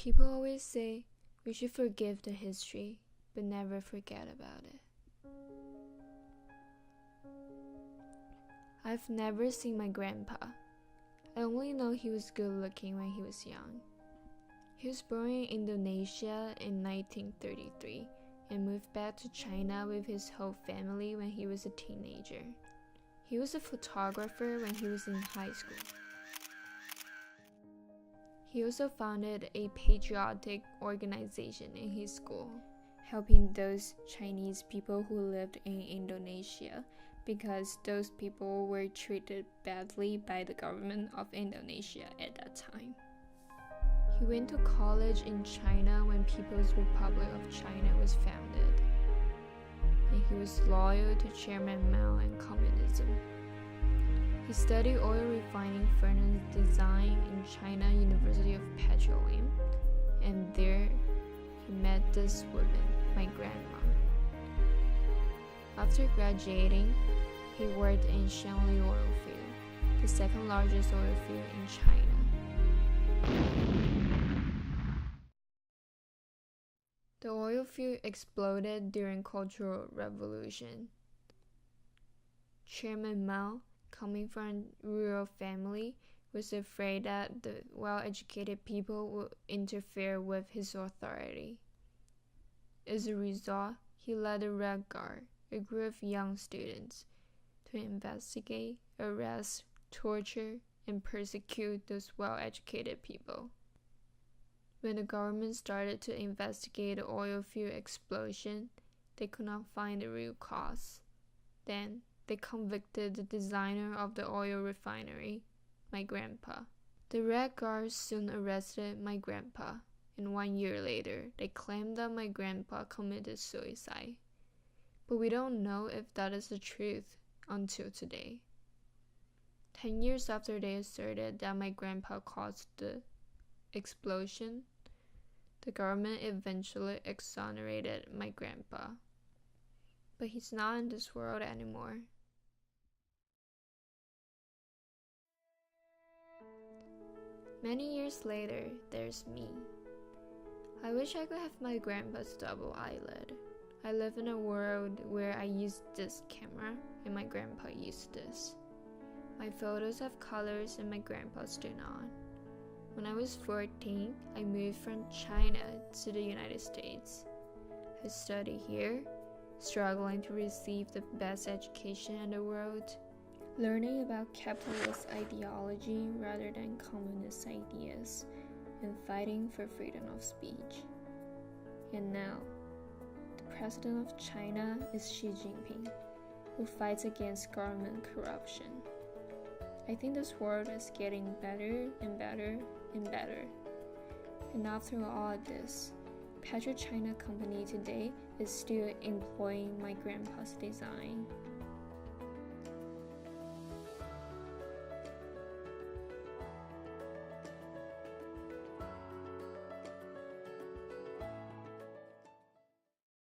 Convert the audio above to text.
People always say we should forgive the history, but never forget about it. I've never seen my grandpa. I only know he was good looking when he was young. He was born in Indonesia in 1933 and moved back to China with his whole family when he was a teenager. He was a photographer when he was in high school. He also founded a patriotic organization in his school, helping those Chinese people who lived in Indonesia because those people were treated badly by the government of Indonesia at that time. He went to college in China when People's Republic of China was founded, and he was loyal to Chairman Mao and communism. He studied oil refining furnace design in China University of Petroleum, and there he met this woman, my grandma. After graduating, he worked in Shanli oil field, the second largest oil field in China. The oil field exploded during Cultural Revolution. Chairman Mao, coming from a rural family, was afraid that the well-educated people would interfere with his authority. As a result, he led the Red Guard, a group of young students, to investigate, arrest, torture, and persecute those well-educated people. When the government started to investigate the oil field explosion, they could not find the real cause. Then, they convicted the designer of the oil refinery, my grandpa. The Red Guards soon arrested my grandpa, and 1 year later, they claimed that my grandpa committed suicide. But we don't know if that is the truth until today. 10 years after they asserted that my grandpa caused the explosion, the government eventually exonerated my grandpa. But he's not in this world anymore. Many years later, there's me. I wish I could have my grandpa's double eyelid. I live in a world where I use this camera and my grandpa used this. My photos have colors and my grandpa's do not. When I was 14, I moved from China to the United States. I studied here, struggling to receive the best education in the world, learning about capitalist ideology rather than communist ideas, and fighting for freedom of speech. And now, the president of China is Xi Jinping, who fights against government corruption. I think this world is getting better and better and better. And after all this, PetroChina company today is still employing my grandpa's design.